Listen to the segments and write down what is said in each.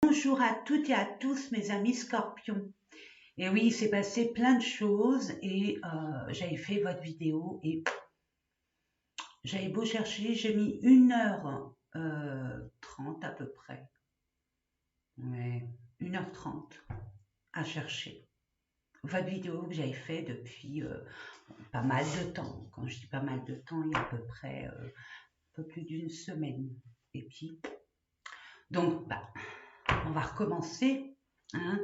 Bonjour à toutes et à tous mes amis scorpions. Et oui, il s'est passé plein de choses et j'avais fait votre vidéo et j'avais beau chercher, j'ai mis 1h30 à peu près. Ouais, 1h30 à chercher. Votre vidéo que j'avais fait depuis pas mal de temps. Quand je dis pas mal de temps, il y a à peu près un peu plus d'une semaine. Et puis, donc, on va recommencer. Hein.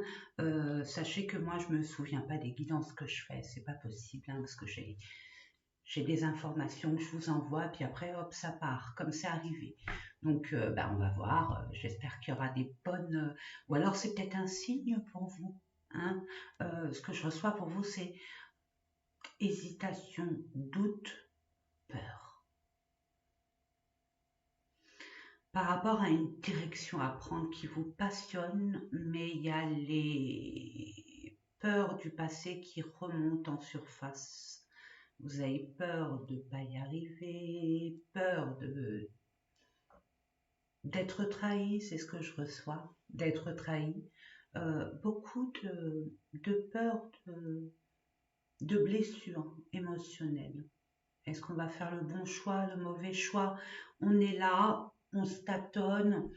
Sachez que moi, je me souviens pas des guidances que je fais, c'est pas possible, hein, parce que j'ai des informations que je vous envoie, puis après, hop, ça part, comme c'est arrivé. Donc, on va voir. J'espère qu'il y aura des bonnes, ou alors c'est peut-être un signe pour vous. Hein. Ce que je reçois pour vous, c'est hésitation, doute, peur. Par rapport à une direction à prendre qui vous passionne, mais il y a les peurs du passé qui remontent en surface. Vous avez peur de ne pas y arriver, peur d'être trahi, c'est ce que je reçois, d'être trahi. Beaucoup de peur de blessures émotionnelles. Est-ce qu'on va faire le bon choix, le mauvais choix? On est là, on se tâtonne,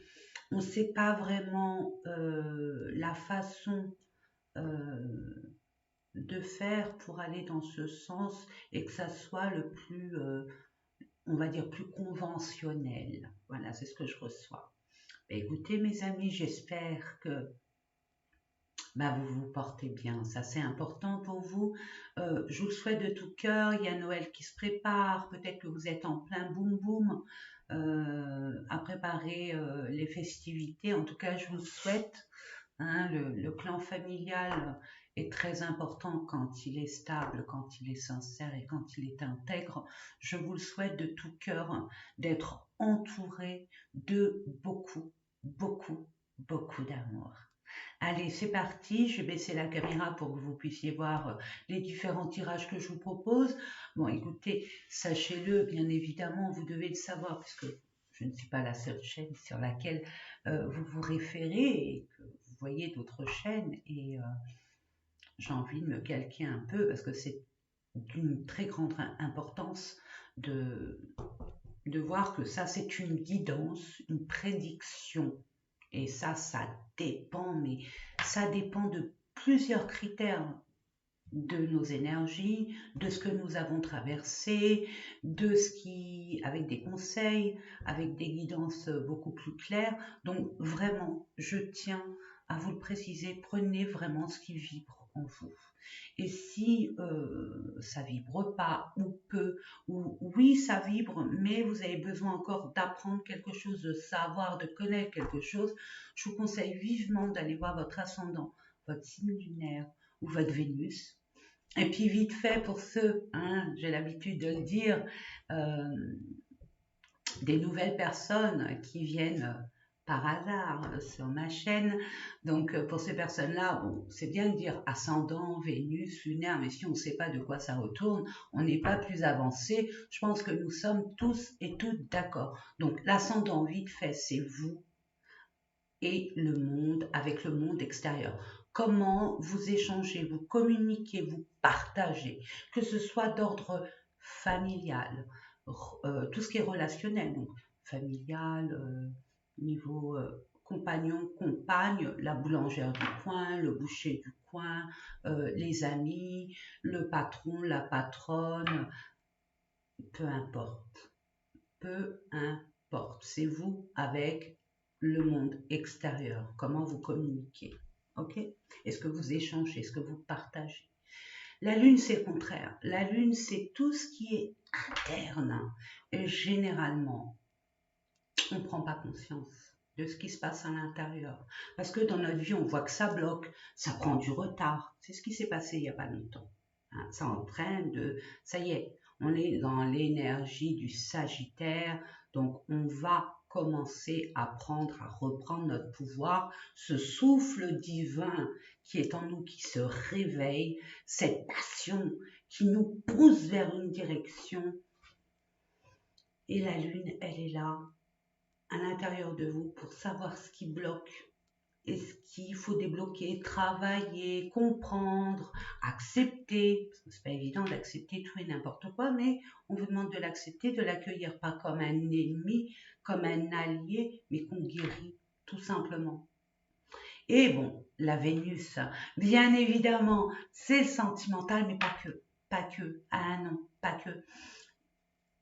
on ne sait pas vraiment la façon de faire pour aller dans ce sens et que ça soit le plus, on va dire, plus conventionnel. Voilà, c'est ce que je reçois. Écoutez, mes amis, j'espère que vous vous portez bien. Ça, c'est important pour vous. Je vous le souhaite de tout cœur. Il y a Noël qui se prépare. Peut-être que vous êtes en plein boum boum à préparer les festivités. En tout cas, je vous le souhaite. Hein, le clan familial est très important quand il est stable, quand il est sincère et quand il est intègre. Je vous le souhaite de tout cœur d'être entouré de beaucoup, beaucoup, beaucoup d'amour. Allez, c'est parti. Je vais baisser la caméra pour que vous puissiez voir les différents tirages que je vous propose. Bon, écoutez, sachez-le, bien évidemment, vous devez le savoir, puisque je ne suis pas la seule chaîne sur laquelle vous vous référez et que vous voyez d'autres chaînes. Et j'ai envie de me calquer un peu parce que c'est d'une très grande importance de, de voir que ça, c'est une guidance, une prédiction. Et ça dépend, mais ça dépend de plusieurs critères de nos énergies, de ce que nous avons traversé, de ce qui, avec des conseils, avec des guidances beaucoup plus claires. Donc vraiment, je tiens à vous le préciser, prenez vraiment ce qui vibre en vous. Et si ça vibre pas ou peu, ou oui ça vibre, mais vous avez besoin encore d'apprendre quelque chose, de savoir, de connaître quelque chose, je vous conseille vivement d'aller voir votre ascendant, votre signe lunaire ou votre Vénus. Et puis vite fait pour ceux, hein, j'ai l'habitude de le dire, euh, des nouvelles personnes qui viennent par hasard sur ma chaîne. Donc pour ces personnes-là, bon, c'est bien de dire ascendant, Vénus, lunaire, mais si on ne sait pas de quoi ça retourne, on n'est pas plus avancé. Je pense que nous sommes tous et toutes d'accord. Donc l'ascendant, vite fait, c'est vous et le monde, avec le monde extérieur. Comment vous échangez, vous communiquez, vous partagez, que ce soit d'ordre familial, tout ce qui est relationnel, donc familial, niveau compagnon, compagne, la boulangère du coin, le boucher du coin, les amis, le patron, la patronne, peu importe, peu importe, c'est vous avec le monde extérieur, comment vous communiquez, ok? Est-ce que vous échangez, est-ce que vous partagez? La lune, c'est le contraire. La lune, c'est tout ce qui est interne. Et généralement, on ne prend pas conscience de ce qui se passe à l'intérieur. Parce que dans notre vie, on voit que ça bloque, ça prend du retard. C'est ce qui s'est passé il n'y a pas longtemps. Hein, ça entraîne de... Ça y est, on est dans l'énergie du Sagittaire, donc on va commencer à prendre, à reprendre notre pouvoir, ce souffle divin qui est en nous, qui se réveille, cette passion qui nous pousse vers une direction. Et la lune, elle est là, à l'intérieur de vous, pour savoir ce qui bloque, est-ce qu'il faut débloquer, travailler, comprendre, accepter, parce que c'est pas évident d'accepter tout et n'importe quoi, mais on vous demande de l'accepter, de l'accueillir pas comme un ennemi, comme un allié, mais qu'on guérit, tout simplement. Et bon, la Vénus, bien évidemment, c'est sentimental, mais pas que, pas que, ah non, pas que.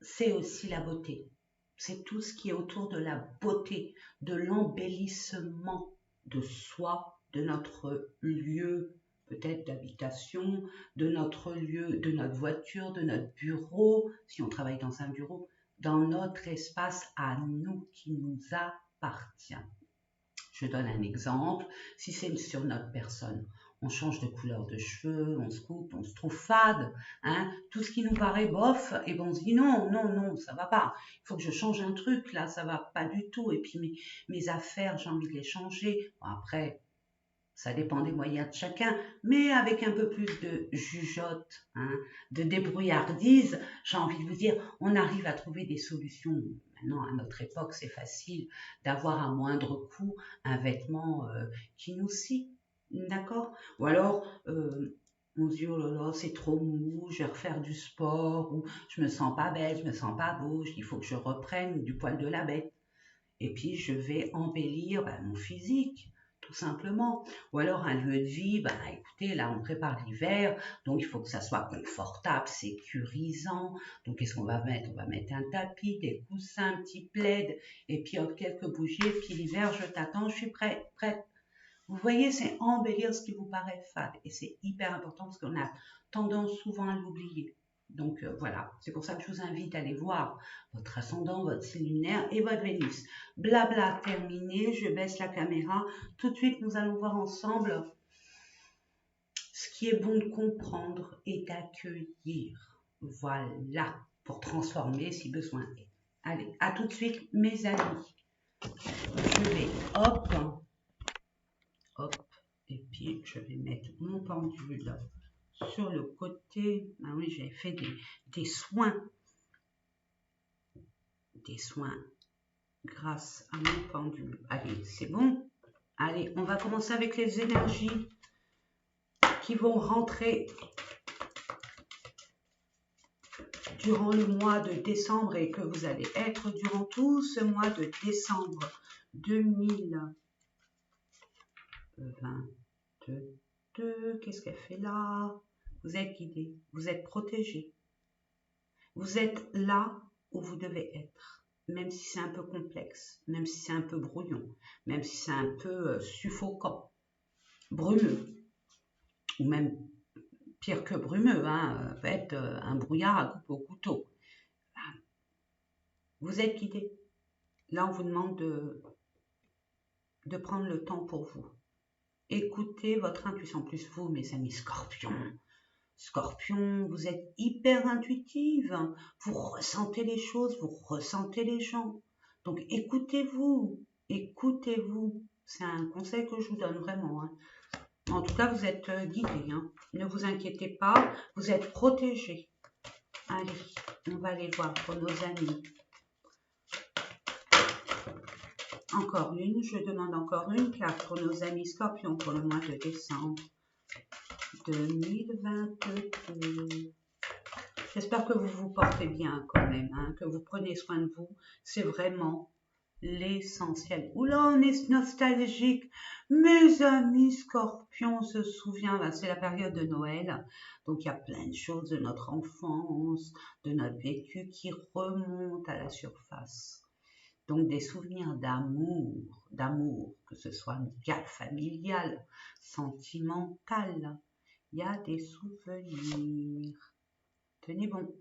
C'est aussi la beauté. C'est tout ce qui est autour de la beauté, de l'embellissement de soi, de notre lieu peut-être d'habitation, de notre lieu, de notre voiture, de notre bureau, si on travaille dans un bureau, dans notre espace à nous qui nous appartient. Je donne un exemple. Si c'est sur notre personne, on change de couleur de cheveux, on se coupe, on se trouve fade, hein, tout ce qui nous paraît bof, et ben on se dit non, non, non, ça va pas. Il faut que je change un truc, là, ça va pas du tout. Et puis mes affaires, j'ai envie de les changer. Bon, après, ça dépend des moyens de chacun, mais avec un peu plus de jugeote, hein, de débrouillardise, j'ai envie de vous dire, on arrive à trouver des solutions. Maintenant, à notre époque, c'est facile d'avoir à moindre coût un vêtement qui nous scie, d'accord? Ou alors, on se dit, oh là là, c'est trop mou, je vais refaire du sport, ou je me sens pas belle, je me sens pas beau, il faut que je reprenne du poil de la bête. Et puis, je vais embellir mon physique, tout simplement. Ou alors, un lieu de vie, écoutez, là, on prépare l'hiver, donc il faut que ça soit confortable, sécurisant. Donc, qu'est-ce qu'on va mettre? On va mettre un tapis, des coussins, un petit plaid, et puis hop, quelques bougies, et puis l'hiver, je t'attends, je suis prête. Vous voyez, c'est embellir ce qui vous paraît fade. Et c'est hyper important parce qu'on a tendance souvent à l'oublier. Donc voilà, c'est pour ça que je vous invite à aller voir votre ascendant, votre signe lunaire et votre Vénus. Blabla terminé, je baisse la caméra. Tout de suite, nous allons voir ensemble ce qui est bon de comprendre et d'accueillir. Voilà, pour transformer si besoin est. Allez, à tout de suite, mes amis. Je vais, hop, et puis je vais mettre mon pendule sur le côté. Ah oui, j'avais fait des soins grâce à mon pendule. Allez, c'est bon. Allez, on va commencer avec les énergies qui vont rentrer durant le mois de décembre et que vous allez être durant tout ce mois de décembre 2022. Qu'est-ce qu'elle fait là? Vous êtes guidé, vous êtes protégé. Vous êtes là où vous devez être, même si c'est un peu complexe, même si c'est un peu brouillon, même si c'est un peu suffocant, brumeux, ou même pire que brumeux, hein, peut être un brouillard à couper au couteau. Vous êtes guidé. Là, on vous demande de prendre le temps pour vous. Écoutez votre intuition, plus vous, mes amis scorpions. Scorpion, vous êtes hyper intuitive, vous ressentez les choses, vous ressentez les gens. Donc écoutez-vous, écoutez-vous. C'est un conseil que je vous donne vraiment. Hein. En tout cas, vous êtes guidés. Hein. Ne vous inquiétez pas, vous êtes protégés. Allez, on va aller voir pour nos amis. Encore une, je demande encore une carte pour nos amis scorpions pour le mois de décembre 2022. J'espère que vous vous portez bien quand même, hein, que vous prenez soin de vous. C'est vraiment l'essentiel. Oula, on est nostalgique. Mes amis scorpions se souviennent, c'est la période de Noël. Donc, il y a plein de choses de notre enfance, de notre vécu qui remontent à la surface. Donc, des souvenirs d'amour, que ce soit amical, familial, sentimental. Il y a des souvenirs. Tenez bon,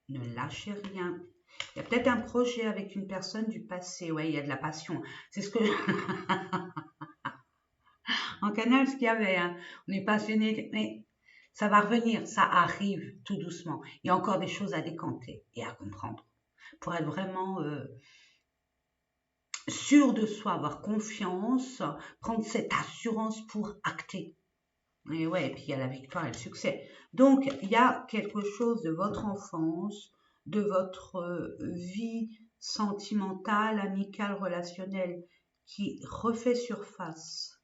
ne lâchez rien. Il y a peut-être un projet avec une personne du passé. Ouais, il y a de la passion. C'est ce que... En canal, ce qu'il y avait, hein. On est passionné, mais ça va revenir. Ça arrive tout doucement. Il y a encore des choses à décanter et à comprendre. Pour être vraiment sûr de soi, avoir confiance, prendre cette assurance pour acter. Et ouais, et puis il y a la victoire et le succès. Donc, il y a quelque chose de votre enfance, de votre vie sentimentale, amicale, relationnelle qui refait surface.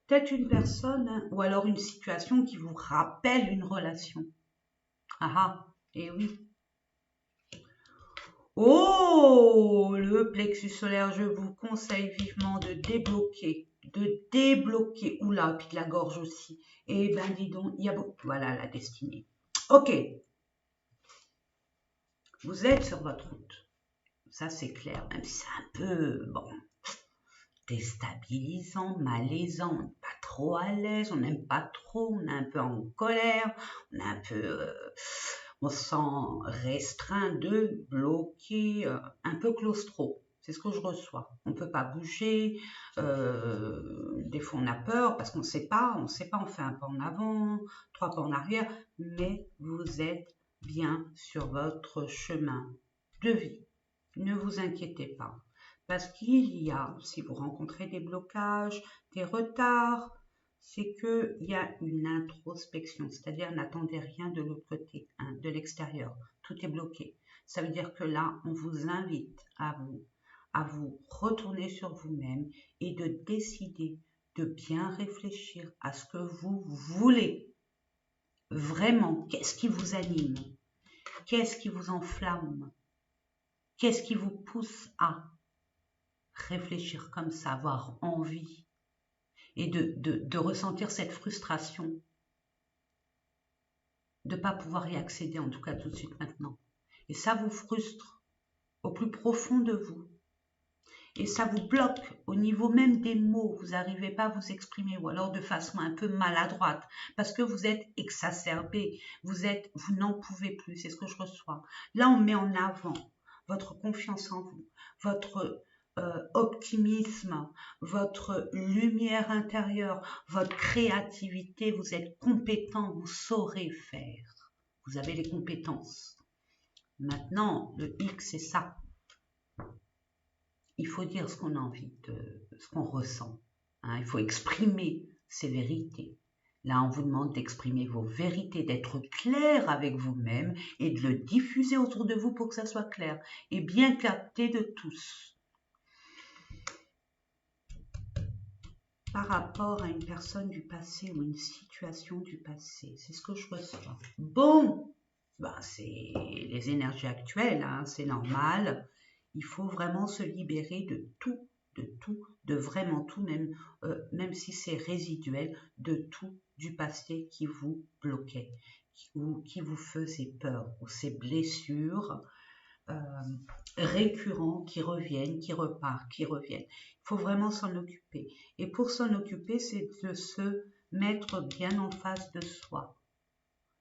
Peut-être une personne, hein, ou alors une situation qui vous rappelle une relation. Ah ah, et oui. Oh, le plexus solaire, je vous conseille vivement de débloquer. Oula, puis de la gorge aussi. Eh ben, dis donc, il y a beaucoup. Voilà la destinée. Ok. Vous êtes sur votre route. Ça, c'est clair. Même si c'est un peu, bon, déstabilisant, malaisant. On n'est pas trop à l'aise, on n'aime pas trop, on est un peu en colère, on est un peu... on se sent restreint, bloqué, un peu claustro. C'est ce que je reçois. On ne peut pas bouger. Des fois, on a peur parce qu'on ne sait pas. On fait un pas en avant, 3 pas en arrière. Mais vous êtes bien sur votre chemin de vie. Ne vous inquiétez pas. Parce qu'il y a, si vous rencontrez des blocages, des retards, c'est qu'il y a une introspection, c'est-à-dire n'attendez rien de l'autre côté, hein, de l'extérieur. Tout est bloqué. Ça veut dire que là, on vous invite à vous retourner sur vous-même et de décider de bien réfléchir à ce que vous voulez. Vraiment, qu'est-ce qui vous anime? Qu'est-ce qui vous enflamme? Qu'est-ce qui vous pousse à réfléchir comme ça, avoir envie et de ressentir cette frustration de ne pas pouvoir y accéder, en tout cas tout de suite maintenant. Et ça vous frustre au plus profond de vous. Et ça vous bloque au niveau même des mots. Vous n'arrivez pas à vous exprimer ou alors de façon un peu maladroite parce que vous êtes exacerbé. Vous n'en pouvez plus. C'est ce que je reçois. Là, on met en avant votre confiance en vous, votre optimisme, votre lumière intérieure, votre créativité. Vous êtes compétent, vous saurez faire. Vous avez les compétences. Maintenant, le X, c'est ça. Il faut dire ce qu'on a envie ce qu'on ressent. Hein. Il faut exprimer ses vérités. Là, on vous demande d'exprimer vos vérités, d'être clair avec vous-même et de le diffuser autour de vous pour que ça soit clair et bien capté de tous. Par rapport à une personne du passé ou une situation du passé, c'est ce que je reçois. Bon, c'est les énergies actuelles, hein, c'est normal. Il faut vraiment se libérer de tout, de vraiment tout, même si c'est résiduel, de tout du passé qui vous bloquait, qui vous faisait peur, ou ces blessures récurrents qui reviennent, qui repartent, qui reviennent. Il faut vraiment s'en occuper. Et pour s'en occuper, c'est de se mettre bien en face de soi,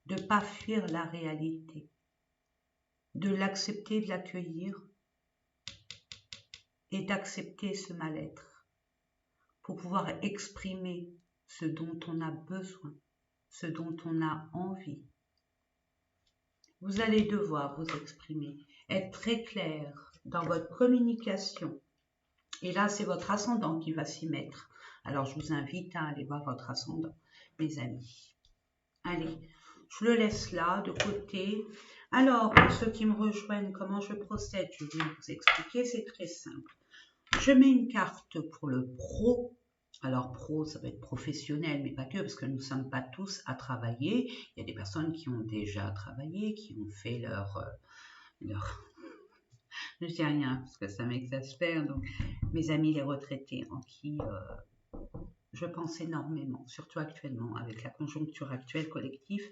de ne pas fuir la réalité, de l'accepter, de l'accueillir, et d'accepter ce mal-être pour pouvoir exprimer ce dont on a besoin, ce dont on a envie. Vous allez devoir vous exprimer, être très clair dans votre communication. Et là, c'est votre ascendant qui va s'y mettre. Alors, je vous invite à aller voir votre ascendant, mes amis. Allez, je le laisse là, de côté. Alors, pour ceux qui me rejoignent, comment je procède? Je vais vous expliquer, c'est très simple. Je mets une carte pour le pro. Alors pro, ça va être professionnel, mais pas que, parce que nous ne sommes pas tous à travailler. Il y a des personnes qui ont déjà travaillé, qui ont fait leur... Je dis rien, parce que ça m'exaspère. Donc, mes amis les retraités, en qui je pense énormément, surtout actuellement, avec la conjoncture actuelle collective,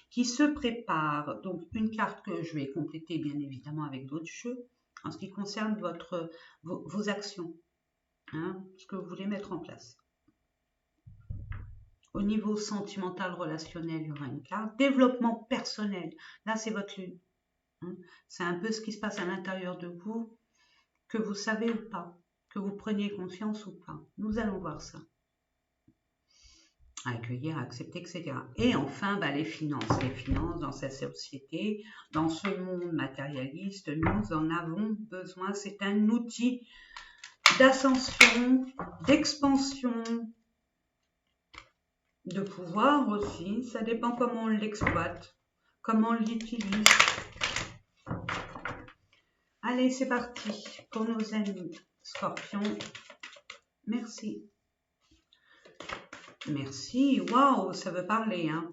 qui se prépare. Donc, une carte que je vais compléter, bien évidemment, avec d'autres jeux, en ce qui concerne vos actions, hein, ce que vous voulez mettre en place. Au niveau sentimental, relationnel, il y aura une carte. Développement personnel, là c'est votre lune. Hein. C'est un peu ce qui se passe à l'intérieur de vous, que vous savez ou pas, que vous preniez conscience ou pas. Nous allons voir ça. Accueillir, accepter, etc. Et enfin, les finances. Les finances dans cette société, dans ce monde matérialiste, nous en avons besoin. C'est un outil d'ascension, d'expansion, de pouvoir aussi. Ça dépend comment on l'exploite, comment on l'utilise. Allez, c'est parti pour nos amis Scorpions. Merci. Merci. Waouh, ça veut parler, hein.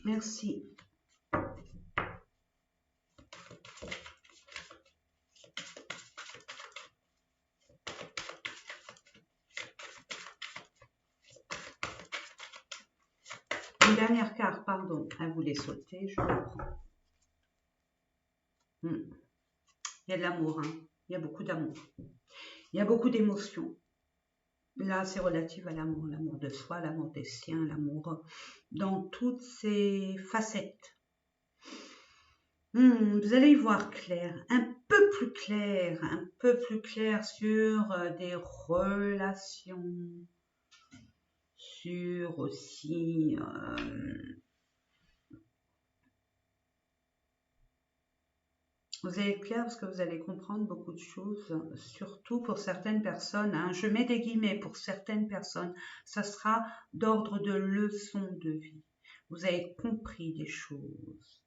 Merci. Une dernière carte, pardon. Elle voulait sauter, je reprends. Il y a de l'amour, hein. Il y a beaucoup d'amour. Il y a beaucoup d'émotions. Là, c'est relatif à l'amour. L'amour de soi, l'amour des siens, l'amour dans toutes ses facettes. Vous allez y voir clair, un peu plus clair sur des relations, sur aussi vous allez être clair parce que vous allez comprendre beaucoup de choses, surtout pour certaines personnes, hein. Je mets des guillemets pour certaines personnes, ça sera d'ordre de leçon de vie. Vous avez compris des choses.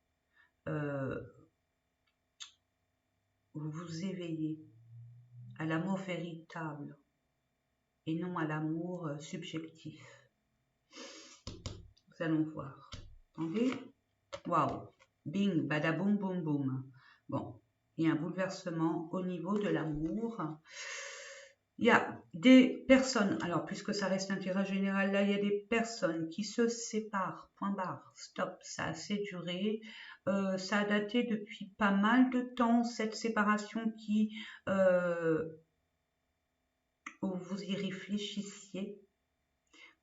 Vous vous éveillez à l'amour véritable et non à l'amour subjectif. Nous allons voir. Attendez. Waouh. Bing, badaboum, boum, boum. Bon, il y a un bouleversement au niveau de l'amour. Il y a des personnes, alors puisque ça reste un tirage général, là, il y a des personnes qui se séparent, point barre, stop, ça a assez duré. Ça a daté depuis pas mal de temps, cette séparation qui, où vous y réfléchissiez.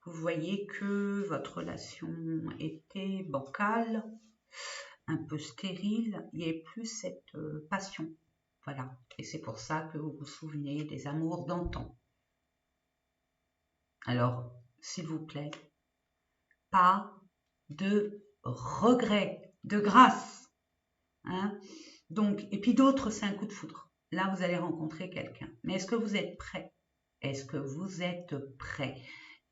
Vous voyez que votre relation était bancale, un peu stérile, il n'y avait plus cette passion. Voilà, et c'est pour ça que vous vous souvenez des amours d'antan. Alors, s'il vous plaît, pas de regrets, de grâce. Hein. Donc, et puis d'autres, c'est un coup de foudre. Là, vous allez rencontrer quelqu'un. Mais est-ce que vous êtes prêt? Est-ce que vous êtes prêt?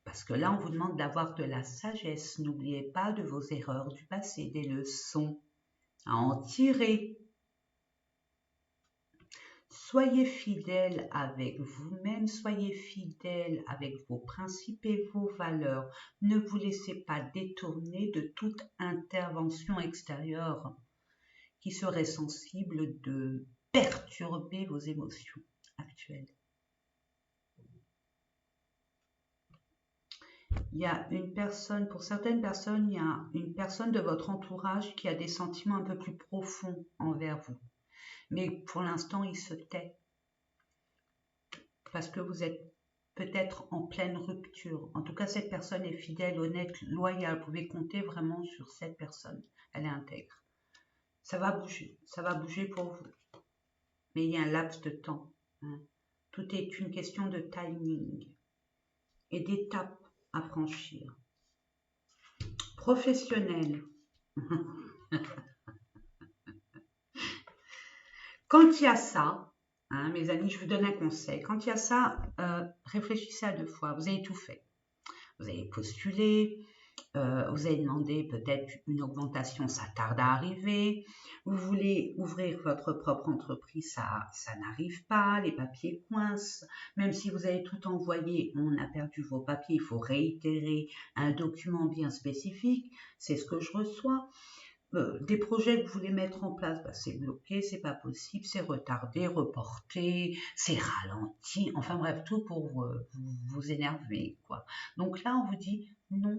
Parce que là, on vous demande d'avoir de la sagesse. N'oubliez pas de vos erreurs du passé, des leçons à en tirer. Soyez fidèle avec vous-même, soyez fidèle avec vos principes et vos valeurs. Ne vous laissez pas détourner de toute intervention extérieure qui serait sensible de perturber vos émotions actuelles. Il y a une personne, pour certaines personnes, il y a une personne de votre entourage qui a des sentiments un peu plus profonds envers vous. Mais pour l'instant, il se tait. Parce que vous êtes peut-être en pleine rupture. En tout cas, cette personne est fidèle, honnête, loyale. Vous pouvez compter vraiment sur cette personne. Elle est intègre. Ça va bouger pour vous. Mais il y a un laps de temps. Hein. Tout est une question de timing et d'étapes à franchir. Professionnel. Quand il y a ça, hein, mes amis, je vous donne un conseil. Quand il y a ça, réfléchissez à 2 fois. Vous avez tout fait. Vous avez postulé, vous avez demandé peut-être une augmentation, ça tarde à arriver. Vous voulez ouvrir votre propre entreprise, ça n'arrive pas, les papiers coincent. Même si vous avez tout envoyé, on a perdu vos papiers, il faut réitérer un document bien spécifique. C'est ce que je reçois. Des projets que vous voulez mettre en place, c'est bloqué, c'est pas possible, c'est retardé, reporté, c'est ralenti, enfin bref, tout pour vous énerver, quoi. Donc là, on vous dit non,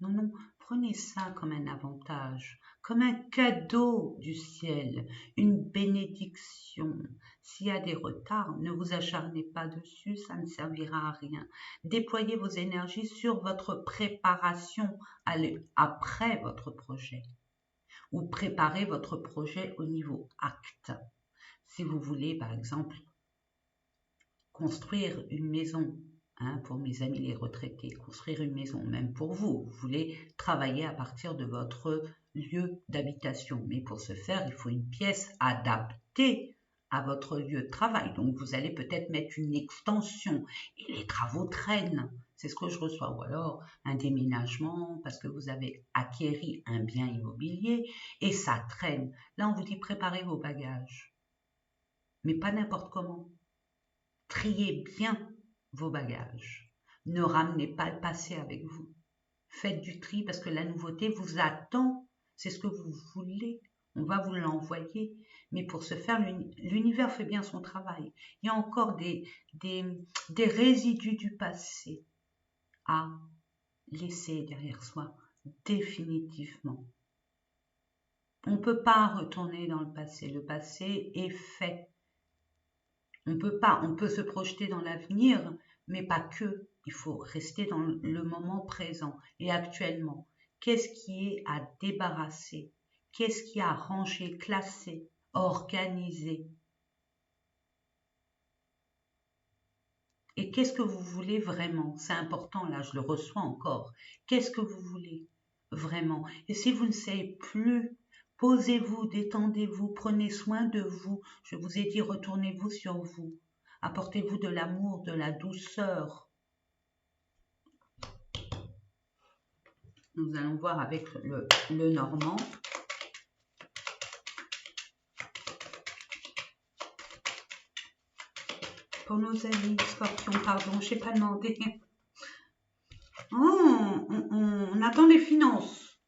non, non, prenez ça comme un avantage, comme un cadeau du ciel, une bénédiction. S'il y a des retards, ne vous acharnez pas dessus, ça ne servira à rien. Déployez vos énergies sur votre préparation après votre projet. Ou préparez votre projet au niveau acte. Si vous voulez, par exemple, construire une maison, hein, pour mes amis les retraités, construire une maison, même pour vous, vous voulez travailler à partir de votre lieu d'habitation. Mais pour ce faire, il faut une pièce adaptée à votre lieu de travail. Donc, vous allez peut-être mettre une extension et les travaux traînent. C'est ce que je reçois. Ou alors un déménagement parce que vous avez acquéri un bien immobilier et ça traîne. Là, on vous dit préparez vos bagages. Mais pas n'importe comment. Triez bien vos bagages. Ne ramenez pas le passé avec vous. Faites du tri parce que la nouveauté vous attend. C'est ce que vous voulez. On va vous l'envoyer. Mais pour ce faire, l'univers fait bien son travail. Il y a encore des résidus du passé à laisser derrière soi, définitivement. On ne peut pas retourner dans le passé. Le passé est fait. On peut pas, on peut se projeter dans l'avenir, mais pas que. Il faut rester dans le moment présent et actuellement. Qu'est-ce qui est à débarrasser? Qu'est-ce qui est à ranger, classer, organiser? Et qu'est-ce que vous voulez vraiment? C'est important, là, je le reçois encore. Qu'est-ce que vous voulez vraiment? Et si vous ne savez plus, posez-vous, détendez-vous, prenez soin de vous. Je vous ai dit, retournez-vous sur vous. Apportez-vous de l'amour, de la douceur. Nous allons voir avec le normand. Pour nos amis scorpions, pardon, je n'ai pas demandé. Oh, on attend des finances.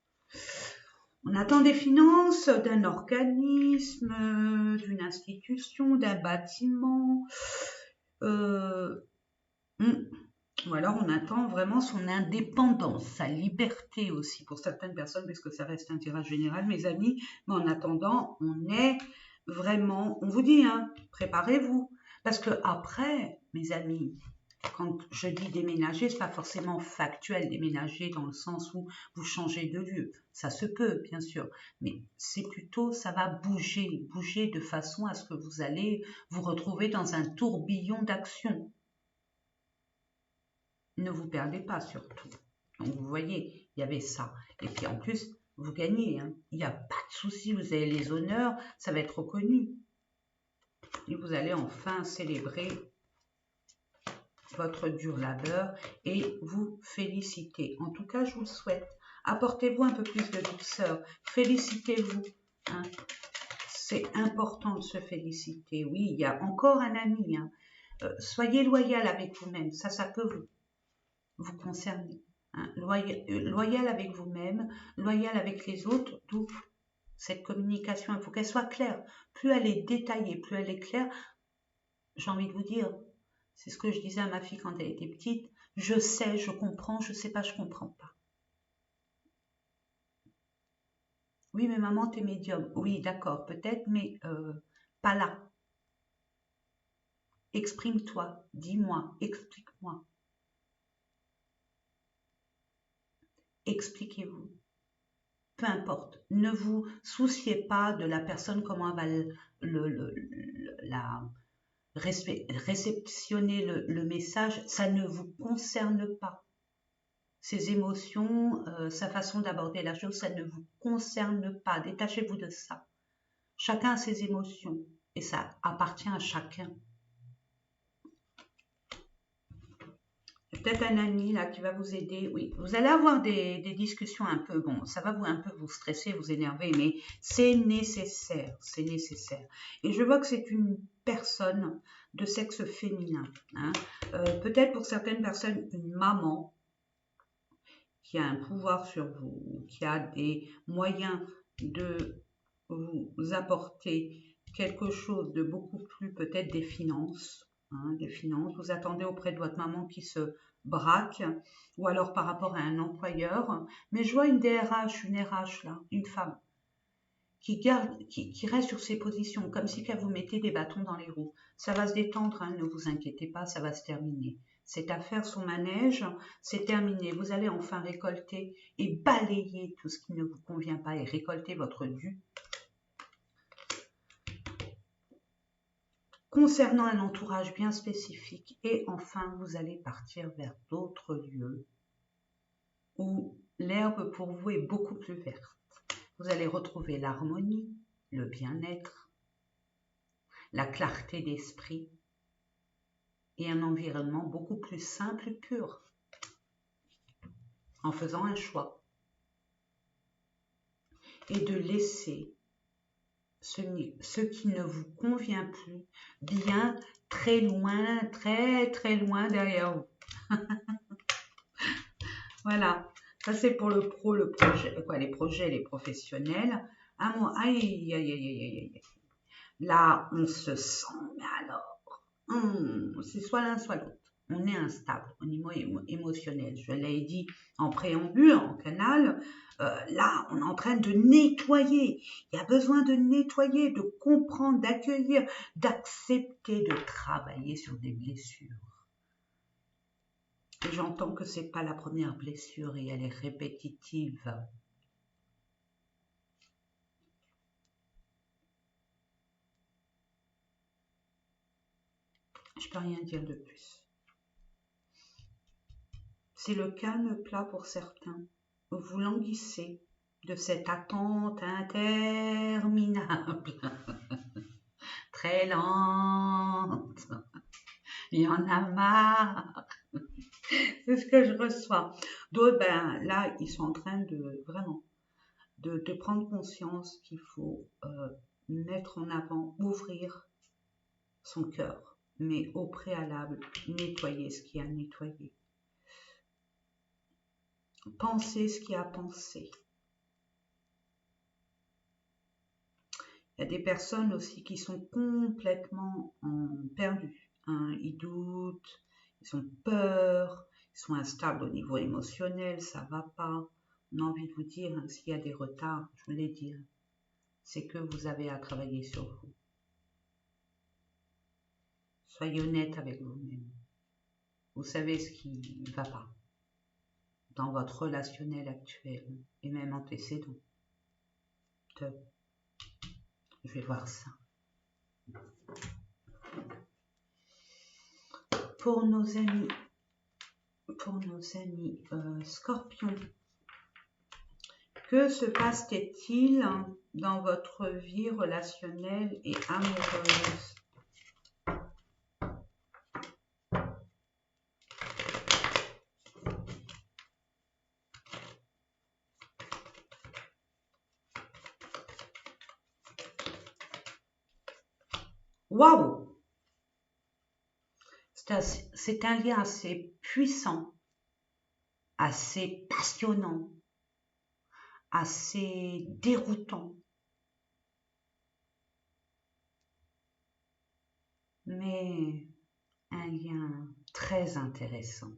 On attend des finances d'un organisme, d'une institution, d'un bâtiment. Ou alors on attend vraiment son indépendance, sa liberté aussi pour certaines personnes, parce que ça reste un tirage général, mes amis. Mais en attendant, on est vraiment, on vous dit, hein, préparez-vous. Parce que après, mes amis, quand je dis déménager, c'est pas forcément factuel déménager dans le sens où vous changez de lieu. Ça se peut, bien sûr, mais c'est plutôt, ça va bouger, bouger de façon à ce que vous allez vous retrouver dans un tourbillon d'action. Ne vous perdez pas surtout. Donc vous voyez, il y avait ça. Et puis en plus, vous gagnez. Hein. Il n'y a pas de souci, vous avez les honneurs, ça va être reconnu. Et vous allez enfin célébrer votre dur labeur et vous féliciter. En tout cas, je vous le souhaite. Apportez-vous un peu plus de douceur. Félicitez-vous. Hein. C'est important de se féliciter. Oui, il y a encore un ami. Hein. Soyez loyal avec vous-même. Ça peut vous concerner. Hein. Loyal avec vous-même, loyal avec les autres. D'où cette communication, il faut qu'elle soit claire. Plus elle est détaillée, plus elle est claire, j'ai envie de vous dire, c'est ce que je disais à ma fille quand elle était petite, je sais, je comprends, je sais pas, je comprends pas. Oui, mais maman, t'es médium. Oui, d'accord, peut-être, mais pas là. Exprime-toi, dis-moi, explique-moi. Expliquez-vous. Peu importe. Ne vous souciez pas de la personne, comment elle va réceptionner le message. Ça ne vous concerne pas. Ses émotions, sa façon d'aborder la chose, ça ne vous concerne pas. Détachez-vous de ça. Chacun a ses émotions et ça appartient à chacun. Peut-être un ami là qui va vous aider. Oui, vous allez avoir des discussions un peu, bon, ça va un peu vous stresser, vous énerver, mais c'est nécessaire, c'est nécessaire. Et je vois que c'est une personne de sexe féminin. Hein. Peut-être pour certaines personnes, une maman qui a un pouvoir sur vous, qui a des moyens de vous apporter quelque chose de beaucoup plus, peut-être des finances. Hein, des finances, vous attendez auprès de votre maman qui se braque, ou alors par rapport à un employeur, mais je vois une DRH, une RH là, une femme, qui reste sur ses positions, comme si qu'elle vous mettait des bâtons dans les roues. Ça va se détendre, hein, ne vous inquiétez pas, ça va se terminer. Cette affaire, son manège, c'est terminé. Vous allez enfin récolter et balayer tout ce qui ne vous convient pas et récolter votre dû. Concernant un entourage bien spécifique. Et enfin, vous allez partir vers d'autres lieux où l'herbe pour vous est beaucoup plus verte. Vous allez retrouver l'harmonie, le bien-être, la clarté d'esprit et un environnement beaucoup plus simple et pur. en faisant un choix et de laisser ce qui ne vous convient plus bien très loin derrière vous. Voilà, ça c'est pour le pro, le projet, quoi, les projets, les professionnels. Ah, moi, aïe, aïe, aïe, aïe, aïe, aïe. Là, on se sent, mais alors, c'est soit l'un, soit l'autre. On est instable au niveau émotionnel. Je l'ai dit en préambule, en canal. Là, on est en train de nettoyer. Il y a besoin de nettoyer, de comprendre, d'accueillir, d'accepter, de travailler sur des blessures. Et j'entends que c'est pas la première blessure et elle est répétitive. Je peux rien dire de plus. C'est le calme plat pour certains. Vous languissez de cette attente interminable, très lente. Il y en a marre. C'est ce que je reçois. D'autres, ben là, ils sont en train de vraiment de prendre conscience qu'il faut mettre en avant, ouvrir son cœur, mais au préalable, nettoyer ce qui a nettoyé. Penser ce qui a pensé. Il y a des personnes aussi qui sont complètement perdues. Hein. Ils doutent, ils ont peur, ils sont instables au niveau émotionnel, ça va pas. On a envie de vous dire, hein, s'il y a des retards, je vous l'ai dit, hein, c'est que vous avez à travailler sur vous. Soyez honnête avec vous-même. Vous savez ce qui ne va pas dans votre relationnel actuel et même antécédent. Je vais voir ça. Pour nos amis Scorpions, que se passe-t-il dans votre vie relationnelle et amoureuse? Waouh! C'est un lien assez puissant, assez passionnant, assez déroutant, mais un lien très intéressant.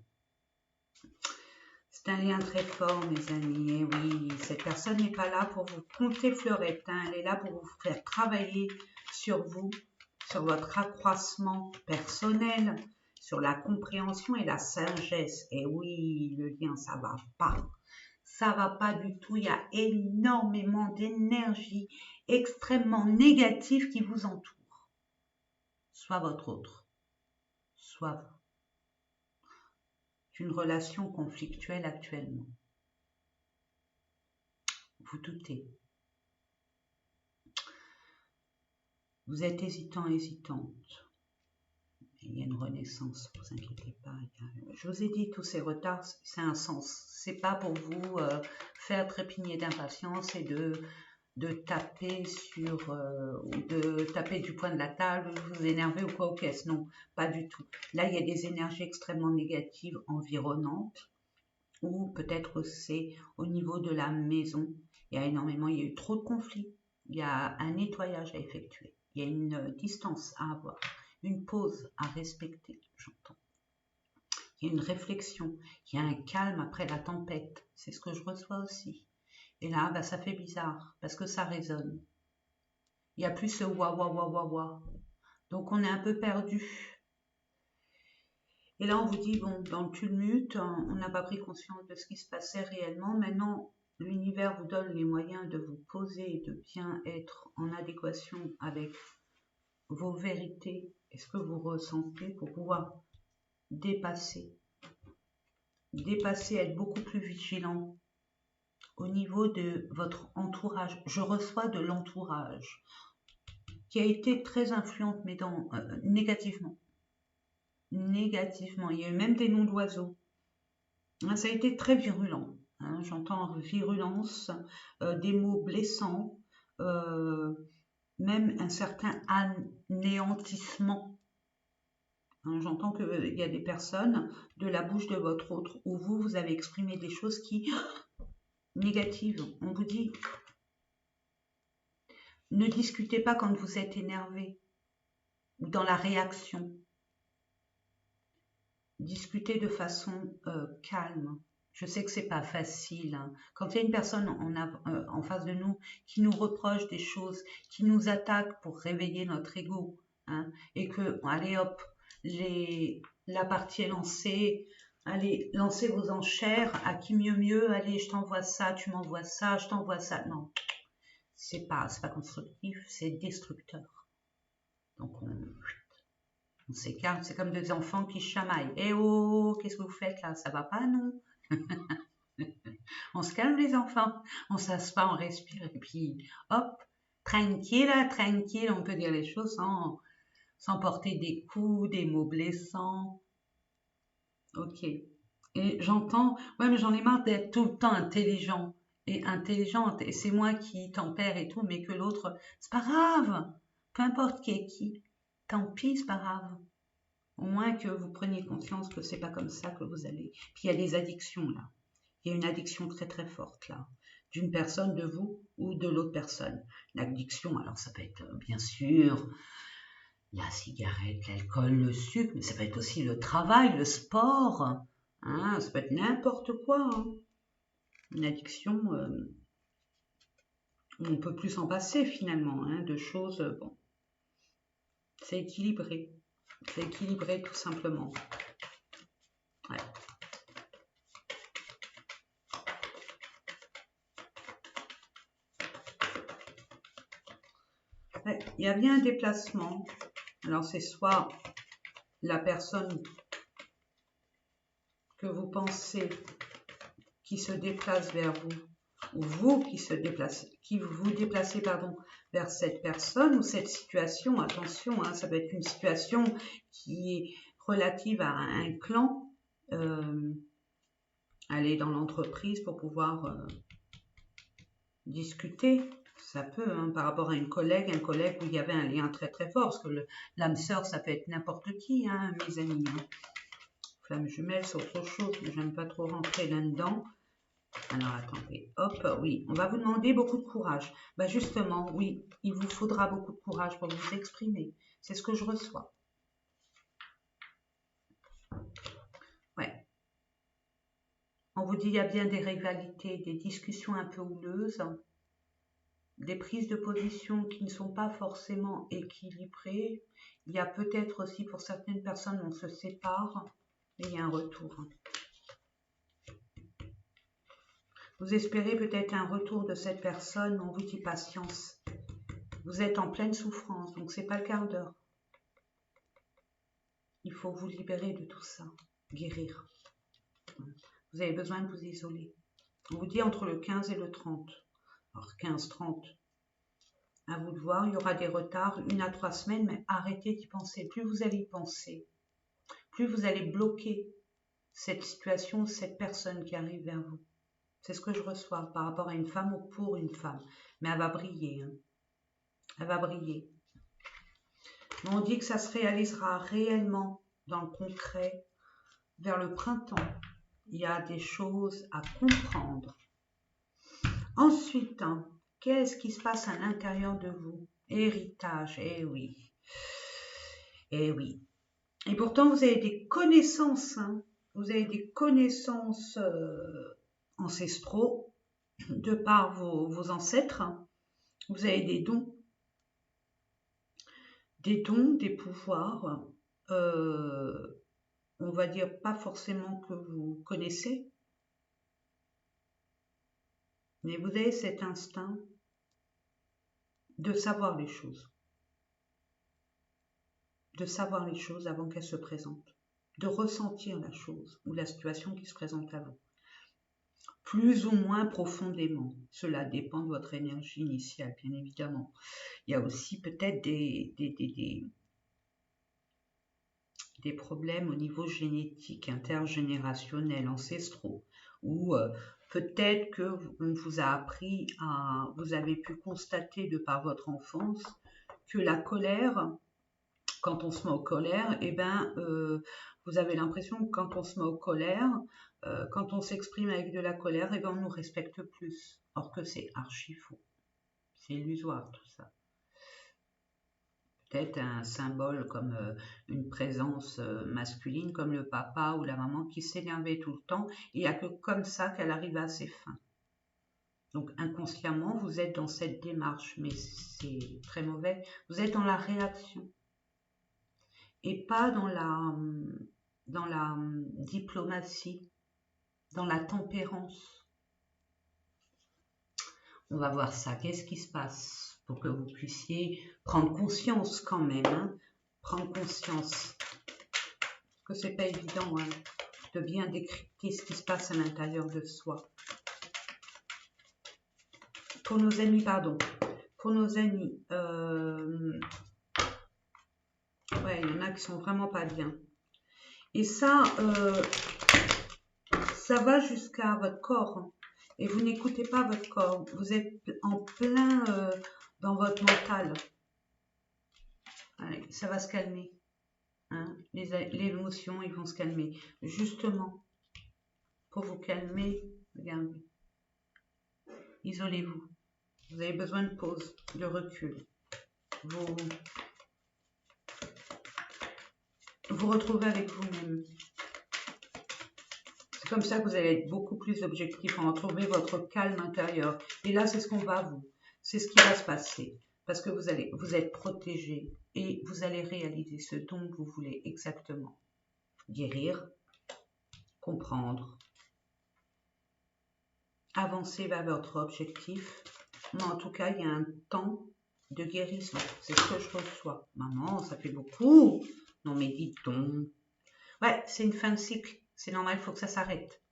C'est un lien très fort, mes amis. Et oui, cette personne n'est pas là pour vous compter fleurette, hein. Elle est là pour vous faire travailler sur vous, sur votre accroissement personnel, sur la compréhension et la sagesse. Et oui, le lien, ça va pas. Ça va pas du tout. Il y a énormément d'énergie extrêmement négative qui vous entoure. Soit votre autre, soit vous. Une relation conflictuelle actuellement. Vous doutez. Vous êtes hésitant, hésitante. Il y a une renaissance, ne vous inquiétez pas. Je vous ai dit, tous ces retards, c'est un sens. C'est pas pour vous faire trépigner d'impatience et de taper sur ou de taper du poing de la table, vous énerver ou quoi aux caisses. Non, pas du tout. Là, il y a des énergies extrêmement négatives environnantes, ou peut-être c'est au niveau de la maison. Il y a eu trop de conflits. Il y a un nettoyage à effectuer. Il y a une distance à avoir, une pause à respecter, j'entends. Il y a une réflexion, il y a un calme après la tempête. C'est ce que je reçois aussi. Et là, bah, ça fait bizarre parce que ça résonne. Il n'y a plus ce wa wa wa wa wa. Donc on est un peu perdu. Et là, on vous dit, bon, dans le tumulte, on n'a pas pris conscience de ce qui se passait réellement. Maintenant, l'univers vous donne les moyens de vous poser et de bien être en adéquation avec vos vérités et ce que vous ressentez pour pouvoir dépasser, être beaucoup plus vigilant au niveau de votre entourage. Je reçois de l'entourage qui a été très influente, mais négativement. Négativement. Il y a eu même des noms d'oiseaux. Ça a été très virulent. hein, j'entends virulence, des mots blessants, même un certain anéantissement. Hein, j'entends qu'il y a des personnes de la bouche de votre autre où vous avez exprimé des choses qui négatives. On vous dit, ne discutez pas quand vous êtes énervé ou dans la réaction. Discutez de façon calme. Je sais que c'est pas facile, hein. Quand il y a une personne en face de nous qui nous reproche des choses, qui nous attaque pour réveiller notre ego, hein, et que, allez hop, la partie est lancée, allez, lancez vos enchères, à qui mieux, allez, je t'envoie ça, tu m'envoies ça, je t'envoie ça. Non, c'est pas constructif, c'est destructeur. Donc on s'écarte, c'est comme des enfants qui chamaillent. Eh oh, qu'est-ce que vous faites là? Ça va pas, non? On se calme les enfants, on s'assoit, on respire et puis hop, tranquille, on peut dire les choses sans porter des coups, des mots blessants. Ok. Et j'entends, ouais, mais j'en ai marre d'être tout le temps intelligent et intelligente et c'est moi qui tempère et tout, mais que l'autre, c'est pas grave, peu importe qui est qui, tant pis, c'est pas grave. Au moins que vous preniez conscience que c'est pas comme ça que vous allez. Puis il y a des addictions là. Il y a une addiction très très forte là, d'une personne, de vous ou de l'autre personne. L'addiction, alors ça peut être bien sûr la cigarette, l'alcool, le sucre, mais ça peut être aussi le travail, le sport, hein, ça peut être n'importe quoi. Hein. Une addiction, on peut plus s'en passer finalement, hein, de choses, bon, c'est équilibré tout simplement. Ouais. Ouais, il y a bien un déplacement. Alors c'est soit la personne que vous pensez qui se déplace vers vous, ou vous qui vous déplacez vers cette personne ou cette situation. Attention, hein, ça peut être une situation qui est relative à un clan. Aller dans l'entreprise pour pouvoir discuter. Ça peut, hein, par rapport à un collègue où il y avait un lien très très fort, parce que l'âme sœur, ça peut être n'importe qui, hein, mes amis. Hein. Flamme jumelle, c'est autre chose, mais j'aime pas trop rentrer là-dedans. Alors attendez, hop, oui, on va vous demander beaucoup de courage. Bah justement, oui, il vous faudra beaucoup de courage pour vous exprimer. C'est ce que je reçois. Ouais. On vous dit il y a bien des rivalités, des discussions un peu houleuses, des prises de position qui ne sont pas forcément équilibrées. Il y a peut-être aussi pour certaines personnes, on se sépare, mais il y a un retour. Vous espérez peut-être un retour de cette personne, on vous dit patience. Vous êtes en pleine souffrance, donc c'est pas le quart d'heure. Il faut vous libérer de tout ça, guérir. Vous avez besoin de vous isoler. On vous dit entre le 15 et le 30. Alors 15-30, à vous de voir, il y aura des retards, 1 à 3 semaines, mais arrêtez d'y penser. Plus vous allez y penser, plus vous allez bloquer cette situation, cette personne qui arrive vers vous. C'est ce que je reçois par rapport à une femme ou pour une femme. Mais elle va briller. Hein. Elle va briller. Mais on dit que ça se réalisera réellement dans le concret vers le printemps. Il y a des choses à comprendre. Ensuite, hein, qu'est-ce qui se passe à l'intérieur de vous? Héritage, eh oui. Eh oui. Et pourtant, vous avez des connaissances. Hein. Vous avez des connaissances ancestraux de par vos ancêtres. Hein. Vous avez des dons, des pouvoirs. On va dire pas forcément que vous connaissez, mais vous avez cet instinct de savoir les choses. De savoir les choses avant qu'elles se présentent. De ressentir la chose ou la situation qui se présente à vous. Plus ou moins profondément. Cela dépend de votre énergie initiale, bien évidemment. Il y a aussi peut-être des problèmes au niveau génétique, intergénérationnel, ancestraux, ou Peut-être que on vous a appris à, vous avez pu constater de par votre enfance que la colère, quand on se met en colère, eh ben, vous avez l'impression que quand on se met en colère, quand on s'exprime avec de la colère, eh ben, on nous respecte plus. Or que c'est archi faux. C'est illusoire tout ça. Peut-être un symbole comme une présence masculine, comme le papa ou la maman qui s'énervait tout le temps. Il n'y a que comme ça qu'elle arrive à ses fins. Donc inconsciemment, vous êtes dans cette démarche, mais c'est très mauvais. Vous êtes dans la réaction et pas dans la diplomatie, dans la tempérance. On va voir ça. Qu'est-ce qui se passe pour que vous puissiez prendre conscience quand même, hein, prendre conscience que c'est pas évident hein, de bien décrypter ce qui se passe à l'intérieur de soi. Pour nos amis, pardon, pour nos amis, ouais, il y en a qui sont vraiment pas bien. Et ça, ça va jusqu'à votre corps. Hein. Et vous n'écoutez pas votre corps. Vous êtes en plein dans votre mental. Allez, ça va se calmer. Hein. Les émotions, ils vont se calmer. Justement, pour vous calmer, regardez. Isolez-vous. Vous avez besoin de pause, de recul. Vous retrouvez avec vous-même. C'est comme ça que vous allez être beaucoup plus objectif, en retrouver votre calme intérieur. Et là, c'est ce qu'on va vous. C'est ce qui va se passer. Parce que vous êtes protégé et vous allez réaliser ce dont vous voulez exactement. Guérir, comprendre, avancer vers votre objectif. Mais en tout cas, il y a un temps de guérison. C'est ce que je reçois. Maman, ça fait beaucoup. Non mais dites donc. Ouais, c'est une fin de cycle. C'est normal, il faut que ça s'arrête.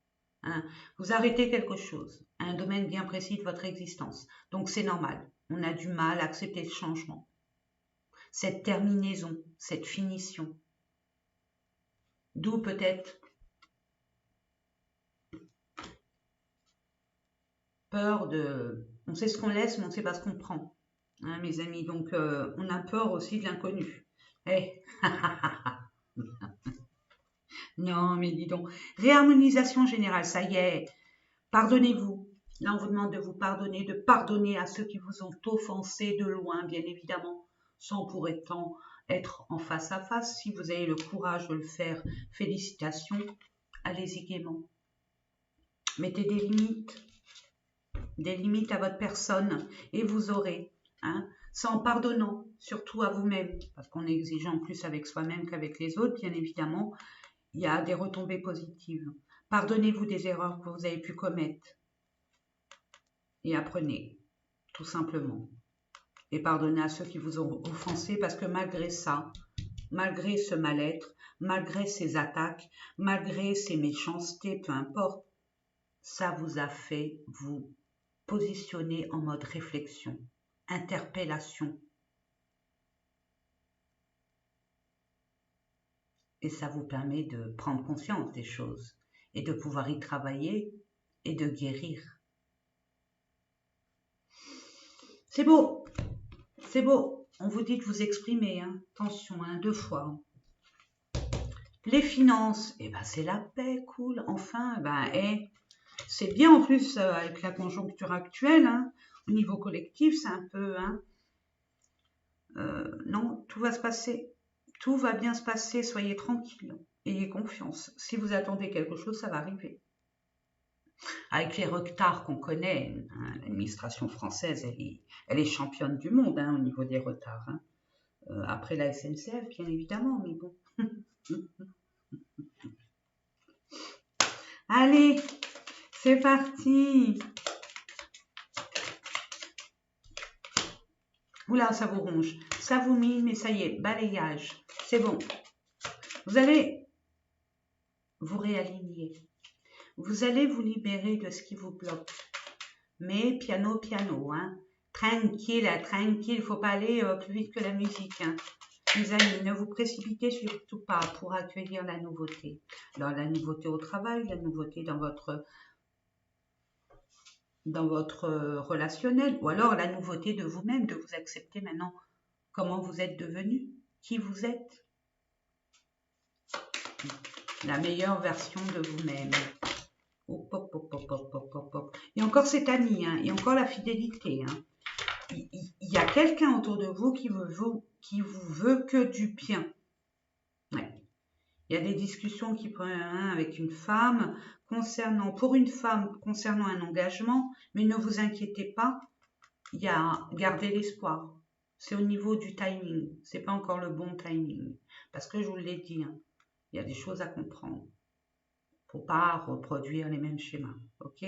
Hein. Vous arrêtez quelque chose, un domaine bien précis de votre existence. Donc c'est normal. On a du mal à accepter le changement. Cette terminaison, cette finition. D'où peut-être peur de... On sait ce qu'on laisse, mais on ne sait pas ce qu'on prend. Hein, mes amis, donc on a peur aussi de l'inconnu. Eh, non, mais dis donc. Réharmonisation générale, ça y est. Pardonnez-vous. Là, on vous demande de vous pardonner, de pardonner à ceux qui vous ont offensé de loin, bien évidemment, sans pour autant être en face à face. Si vous avez le courage de le faire, félicitations. Allez-y gaiement. Mettez des limites à votre personne et vous aurez, hein, sans pardonnant, surtout à vous-même, parce qu'on est exigeant plus avec soi-même qu'avec les autres, bien évidemment, il y a des retombées positives. Pardonnez-vous des erreurs que vous avez pu commettre et apprenez, tout simplement. Et pardonnez à ceux qui vous ont offensé parce que malgré ça, malgré ce mal-être, malgré ces attaques, malgré ces méchancetés, peu importe, ça vous a fait vous positionner en mode réflexion, interpellation. Et ça vous permet de prendre conscience des choses et de pouvoir y travailler et de guérir. C'est beau, c'est beau. On vous dit de vous exprimer, hein. Attention, hein, 2 fois. Les finances, eh ben c'est la paix, cool. Enfin, ben, c'est bien en plus avec la conjoncture actuelle, hein, au niveau collectif, c'est un peu, hein, non, tout va se passer. Tout va bien se passer, soyez tranquille, ayez confiance. Si vous attendez quelque chose, ça va arriver. Avec les retards qu'on connaît, hein, l'administration française, elle est championne du monde hein, au niveau des retards. Hein. Après la SNCF, bien évidemment, mais bon. Allez, c'est parti. Oula, ça vous ronge, ça vous mine, mais ça y est, balayage, c'est bon. Vous allez vous réaligner. Vous allez vous libérer de ce qui vous bloque. Mais piano, piano, hein. Tranquille, tranquille, il ne faut pas aller plus vite que la musique. Hein. Mes amis, ne vous précipitez surtout pas pour accueillir la nouveauté. Alors, la nouveauté au travail, la nouveauté dans votre dans votre relationnel, ou alors la nouveauté de vous-même, de vous accepter maintenant comment vous êtes devenu, qui vous êtes, la meilleure version de vous-même. Hop, hop, hop, hop, hop, hop, hop, hop. Et encore cet ami, hein, et encore la fidélité. Hein. Il y a quelqu'un autour de vous qui vous veut que du bien. Ouais. Il y a des discussions qui prennent avec une femme pour une femme concernant un engagement, mais ne vous inquiétez pas, il y a gardez l'espoir. C'est au niveau du timing, c'est pas encore le bon timing, parce que je vous l'ai dit, hein, il y a des choses à comprendre. Faut pas reproduire les mêmes schémas, ok?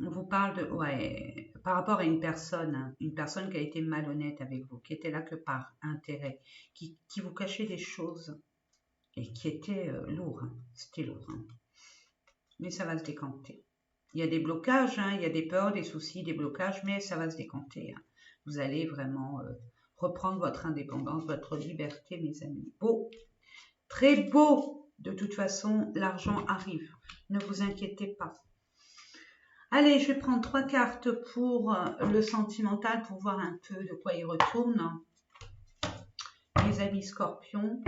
On vous parle de, ouais, par rapport à une personne, hein, une personne qui a été malhonnête avec vous, qui était là que par intérêt, qui vous cachait des choses et qui était lourd, hein, c'était lourd. Hein. Mais ça va se décanter. Il y a des blocages, hein, il y a des peurs, des soucis, des blocages, mais ça va se décanter. Hein. Vous allez vraiment reprendre votre indépendance, votre liberté, mes amis. Beau, très beau. De toute façon, l'argent arrive. Ne vous inquiétez pas. Allez, je vais prendre 3 cartes pour le sentimental, pour voir un peu de quoi il retourne. Mes amis scorpions.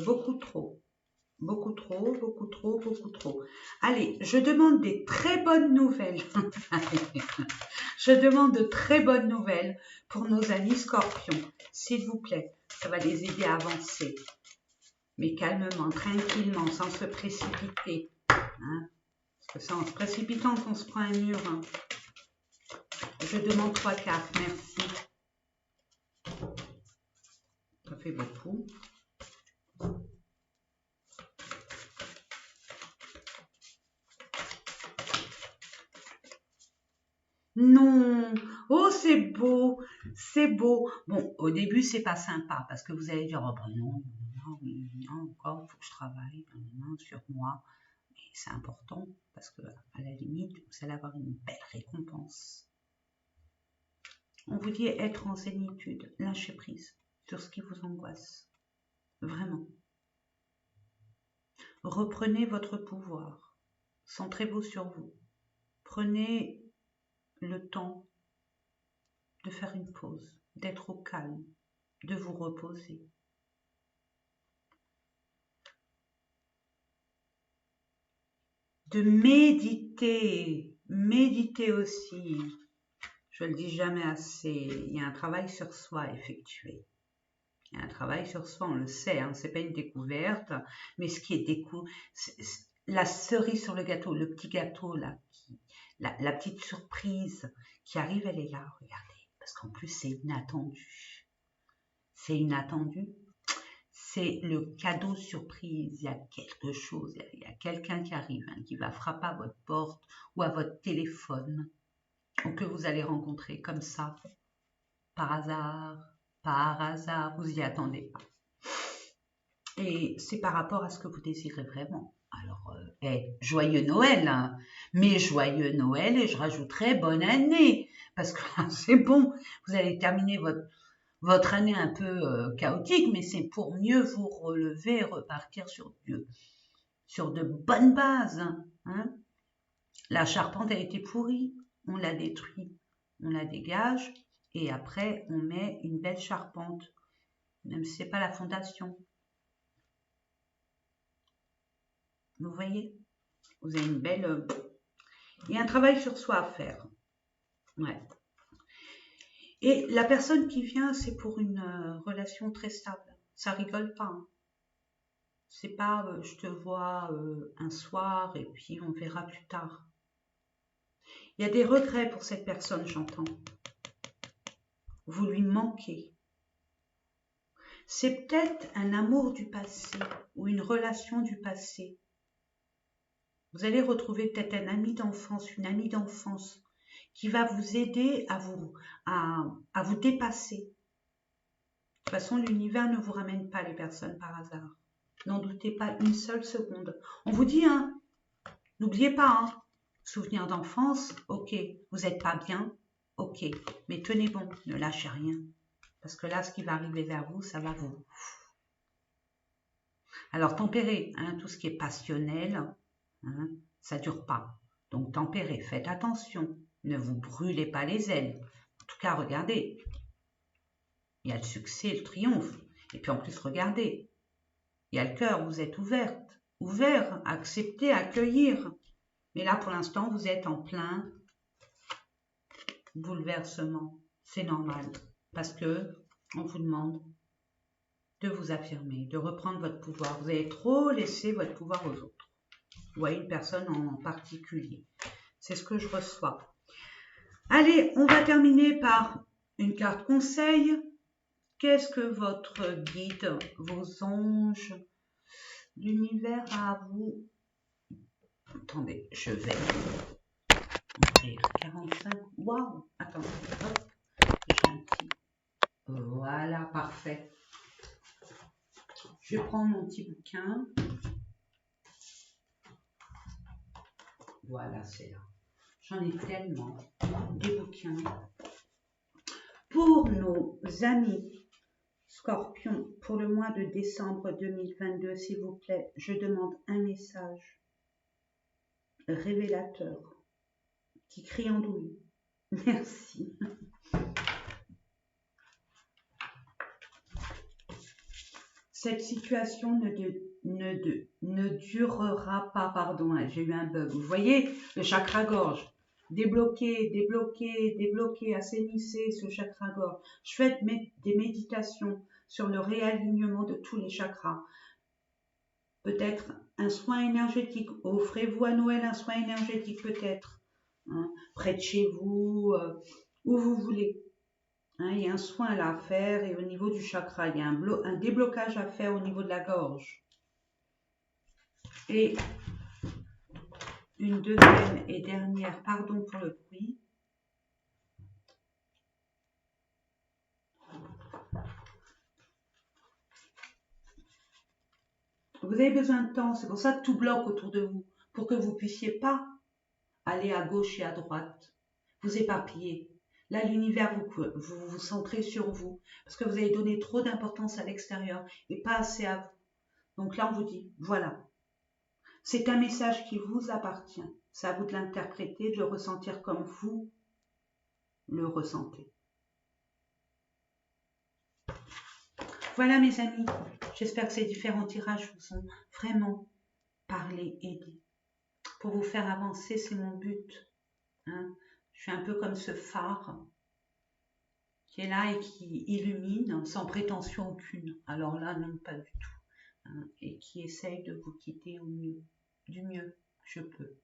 Beaucoup trop. Beaucoup trop, beaucoup trop, beaucoup trop. Allez, je demande des très bonnes nouvelles. Je demande de très bonnes nouvelles pour nos amis scorpions. S'il vous plaît, ça va les aider à avancer. Mais calmement, tranquillement, sans se précipiter. Hein? Parce que c'est en se précipitant qu'on se prend un mur. Hein. Je demande 3 cartes, merci. Ça fait beaucoup. Non, oh c'est beau, c'est beau. Bon, au début c'est pas sympa parce que vous allez dire oh ben non, encore faut que je travaille, non, sur moi. Mais c'est important parce que à la limite vous allez avoir une belle récompense. On vous dit être en zénitude, lâchez prise sur ce qui vous angoisse, vraiment. Reprenez votre pouvoir, centrez-vous sur vous, prenez le temps de faire une pause, d'être au calme, de vous reposer. De méditer, méditer aussi. Je le dis jamais assez, il y a un travail sur soi à effectuer. Il y a un travail sur soi, on le sait, hein, c'est pas une découverte, mais ce qui est la cerise sur le gâteau, le petit gâteau là, la petite surprise qui arrive, elle est là, regardez, parce qu'en plus c'est inattendu. C'est inattendu. C'est le cadeau surprise. Il y a quelque chose, il y a quelqu'un qui arrive, hein, qui va frapper à votre porte ou à votre téléphone, ou que vous allez rencontrer comme ça, par hasard, vous y attendez pas. Et c'est par rapport à ce que vous désirez vraiment. Alors, joyeux Noël, hein, mais joyeux Noël et je rajouterai bonne année, parce que c'est bon, vous allez terminer votre année un peu chaotique, mais c'est pour mieux vous relever et repartir sur de bonnes bases. Hein. La charpente a été pourrie, on la détruit, on la dégage, et après on met une belle charpente, même si ce n'est pas la fondation. Vous voyez, vous avez une belle... Il y a un travail sur soi à faire. Ouais. Et la personne qui vient, c'est pour une relation très stable. Ça rigole pas. Hein. C'est pas je te vois un soir et puis on verra plus tard. Il y a des regrets pour cette personne, j'entends. Vous lui manquez. C'est peut-être un amour du passé ou une relation du passé. Vous allez retrouver peut-être un ami d'enfance, une amie d'enfance qui va vous aider à vous dépasser. De toute façon, l'univers ne vous ramène pas les personnes par hasard. N'en doutez pas une seule seconde. On vous dit, hein, n'oubliez pas, hein, souvenirs d'enfance, ok, vous n'êtes pas bien, ok, mais tenez bon, ne lâchez rien. Parce que là, ce qui va arriver vers vous, ça va vous... Alors, tempérez, hein, tout ce qui est passionnel, hein, ça ne dure pas. Donc, tempérez, faites attention. Ne vous brûlez pas les ailes. En tout cas, regardez. Il y a le succès, le triomphe. Et puis en plus, regardez. Il y a le cœur, vous êtes ouvert, accepter, accueillir. Mais là, pour l'instant, vous êtes en plein bouleversement. C'est normal. Parce que on vous demande de vous affirmer, de reprendre votre pouvoir. Vous avez trop laissé votre pouvoir aux autres. Ou à une personne en particulier. C'est ce que je reçois. Allez, on va terminer par une carte conseil. Qu'est-ce que votre guide, vos anges, l'univers a à vous... Attendez, je vais ouvrir 45. Waouh, attendez, hop, j'ai un petit... Voilà, parfait. Je prends mon petit bouquin. Voilà, c'est là. J'en ai tellement, des bouquins. Pour nos amis Scorpion, pour le mois de décembre 2022, s'il vous plaît, je demande un message révélateur qui crie en douille. Merci. Cette situation ne durera pas, pardon, hein, j'ai eu un bug. Vous voyez, le chakra-gorge. Débloquer, débloquer, débloquer, assainissez ce chakra-gorge. Je fais des méditations sur le réalignement de tous les chakras. Peut-être un soin énergétique. Offrez-vous à Noël un soin énergétique peut-être. Hein, près de chez vous, où vous voulez. Hein, il y a un soin là à faire et au niveau du chakra, il y a un déblocage à faire au niveau de la gorge. Et une deuxième et dernière, pardon pour le bruit. Vous avez besoin de temps, c'est pour ça que tout bloque autour de vous, pour que vous ne puissiez pas aller à gauche et à droite, vous éparpiller. Là, l'univers, vous centrez sur vous, parce que vous avez donné trop d'importance à l'extérieur et pas assez à vous. Donc là, on vous dit, voilà, c'est un message qui vous appartient. C'est à vous de l'interpréter, de le ressentir comme vous le ressentez. Voilà mes amis, j'espère que ces différents tirages vous ont vraiment parlé, aidé. Pour vous faire avancer, c'est mon but. Hein. Je suis un peu comme ce phare qui est là et qui illumine sans prétention aucune. Alors là, non, pas du tout. Hein, et qui essaye de vous quitter au mieux, du mieux que je peux.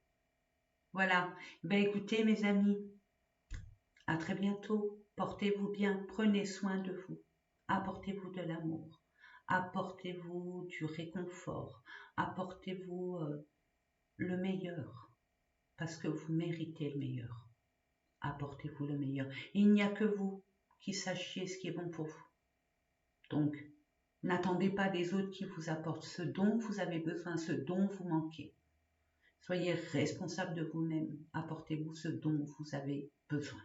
Voilà. Ben écoutez mes amis, à très bientôt. Portez-vous bien, prenez soin de vous. Apportez-vous de l'amour. Apportez-vous du réconfort. Apportez-vous le meilleur. Parce que vous méritez le meilleur. Apportez-vous le meilleur. Il n'y a que vous qui sachiez ce qui est bon pour vous. Donc, n'attendez pas des autres qui vous apportent ce dont vous avez besoin, ce dont vous manquez. Soyez responsable de vous-même. Apportez-vous ce dont vous avez besoin.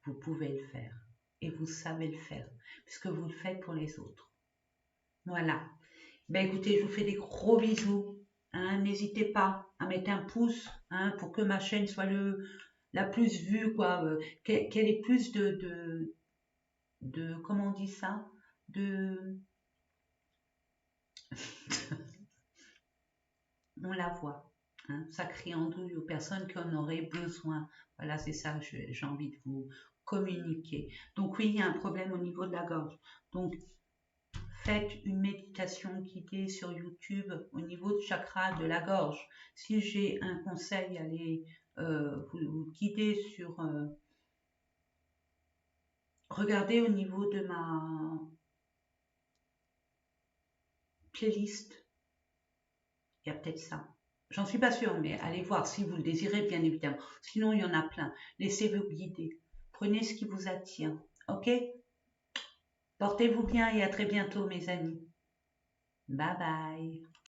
Vous pouvez le faire. Et vous savez le faire. Puisque vous le faites pour les autres. Voilà. Ben écoutez, je vous fais des gros bisous. Hein, n'hésitez pas à mettre un pouce pour que ma chaîne soit la plus vue, quoi. Qu'elle ait plus de comment on dit ça, on la voit. Hein, ça crie en douille aux personnes qui en auraient besoin. Voilà, c'est ça que j'ai envie de vous communiquer. Donc oui, il y a un problème au niveau de la gorge. Donc, faites une méditation guidée sur YouTube au niveau du chakra de la gorge. Si j'ai un conseil, allez vous guider sur... regardez au niveau de ma playlist. Il y a peut-être ça. J'en suis pas sûre, mais allez voir si vous le désirez, bien évidemment. Sinon, il y en a plein. Laissez-vous guider. Prenez ce qui vous attire. Ok? Portez-vous bien et à très bientôt, mes amis. Bye bye.